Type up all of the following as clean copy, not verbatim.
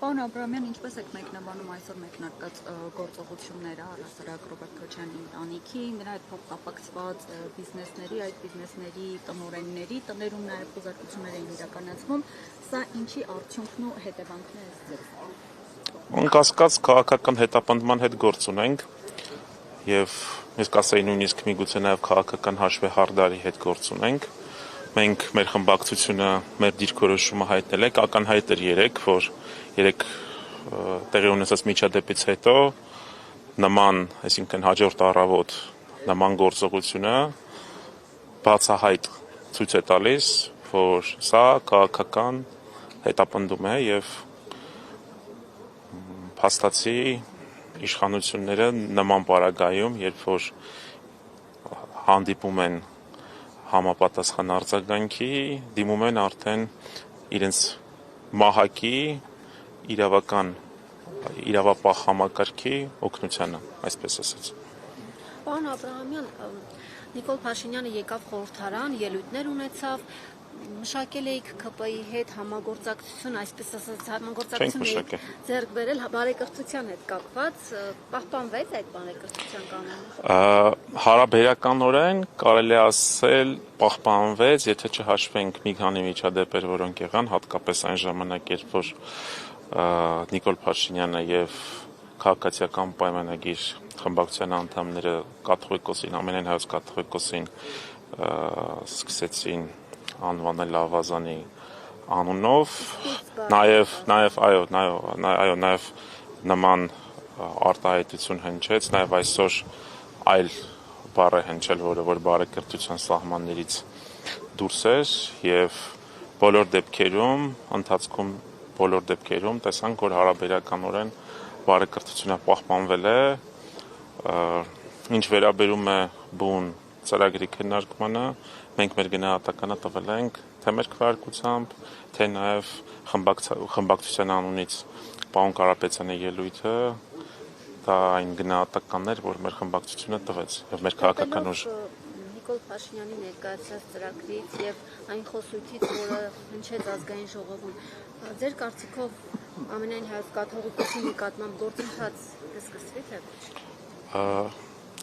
Պարոն Աբրահամյան, ինչպես եք մեկնաբանում այսօր մեկնարկած գործողությունները առհասարակ Ռոբերտ Քոչարյանի ընտանիքի, նրա հետ փոխկապակցված բիզնեսների, այդ բիզնեսների տնօրենների տներում նաև խոզարկություններ էին իրականացվում, սա ինչի արդյունքն ու հետևանքն է ըստ ձեզ։ Անկասկած քաղաքական հետապնդման հետ գործ ունենք եւ ես կասեի նույնիսկ միգուցե նաև քաղաքական հաշվեհարդարի հետ գործ ունենք։ Մենք մեր խմբակցությունը, մեր դիրքորոշումը հայտնել ենք, ակնհայտ էր երեք տեղի ունեցած միջադեպից հետո նման, այսինքն հաջորդ առավոտ նման գործողությունը բացահայտ ցույց է տալիս, որ սա քաղաքական հետապնդում է եւ փաստացի իշխանությունները նման պարագայում, երբ որ հանդիպում են համապատասխան արձագանքի, դիմում են արդեն իրենց մահակի իրավապահ համակարգի օգնությանը, այսպես ասած։ Պարոն Աբրահամյան, Նիկոլ Փաշինյանը եկավ խորհրդարան, ելույթներ ունեցավ, մշակել էիք ԿՊ-ի հետ համագործակցություն, այսպես ասած համագործակցություն էիք ձեռք բերել բարեկրթության հետ կապված, պահպանվեց այդ բարեկրթության կանոնը։ Հարաբերականորեն կարելի ասել պահպանվեց, եթե չհաշվենք մի քանի միջադեպեր, որոնք եղան, հատկապես այն ժամանակ, երբ որ Նիկոլ Փաշինյանը եւ Քաղաքացիական պայմանագիր խմբակցության անդամները ամենայն հայոց կաթողիկոսին սկսեցին անվանել ավազանի անունով, նաեւ նման արտահայտություն հնչեց, նաեւ այսօր այլ բառ է հնչել, որը որ բարեկրթության սահմաններից դուրս էր եւ բոլոր դեպքերում տեսանք, որ հարաբերականորեն բարեկրթությունը պահպանվել է, ինչ վերաբերում է բուն ծրագրի քննարկմանը, մենք մեր գնահատականը տվել ենք թե մեր քվեարկությամբ, թե նաև խմբակցության անունից պարոն Կարապետյանի ելույթը, դա այն գնահատականն էր, որ մեր խմբակցությունը տվեց եւ մեր քաղաքական ուժը։ Նիկոլ Փաշինյանի ներկայացրած ծրագրից եւ այն խոսույթից, որը հնչեց ազգային ժողովում, ձեր կարծիքով ամենայն հայոց կաթողիկոսի նկատմամբ գործընթաց կսկսվի թե ոչ։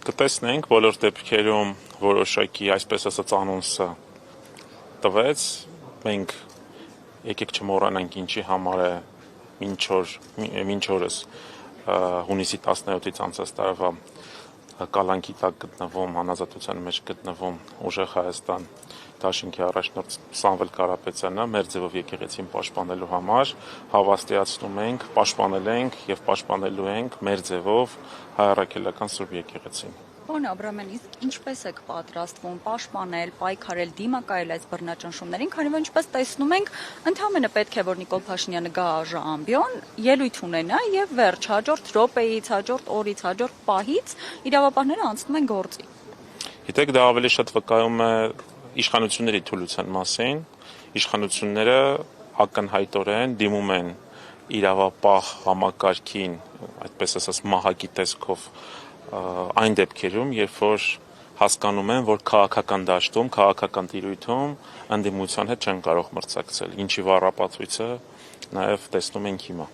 Կտեսնենք, բոլոր դեպքերում որոշակի, այսպես ասած, անոնսը տվեց, մենք եկեք չմոռանանք ինչի համար է մինչ օրս հունիսի 17-ից անցած տարվա կալանքի տակ գտնվում, անազատության մեջ գտնվում ուժեղ Հայաստան դաշինքի առաջնորդ Սամվել Կարապետյանը մեր ձևով եկեղեցին պաշտպանելու համար հավաստիացնում ենք, պաշտպանել ենք եւ պաշտպանելու ենք մեր ձևով հայ առաքելական Սուրբ եկեղեցին։ Պարոն Աբրահամյան, իսկ ինչպես եք պատրաստվում պաշտպանել, պայքարել, դիմակայել այս բռնաճնշումներին, քանի որ ինչպես տեսնում ենք, ընդհանրապես պետք է որ Նիկոլ Փաշինյանը գա Ամբիոն, ելույթ ունենա եւ վերջ հաջորդ րոպեից, հաջորդ օրից, հաջորդ պահից իրավապահները անցնում են գործի։ Գիտեք, դա ավելի շատ վկայում է իշխանությունների թուլության մասին, իշխանությունները ակնհայտորեն դիմում են իրավապահ համակարգին, այդպես ասած մահակի տեսքով այն դեպքերում, երբ որ հասկանում են, որ քաղաքական դաշտում, քաղաքական տիրույթում ընդդիմության հետ չեն կարող մրցակցել, ինչի վառապացույցը նաև տեսնում ենք հիմա։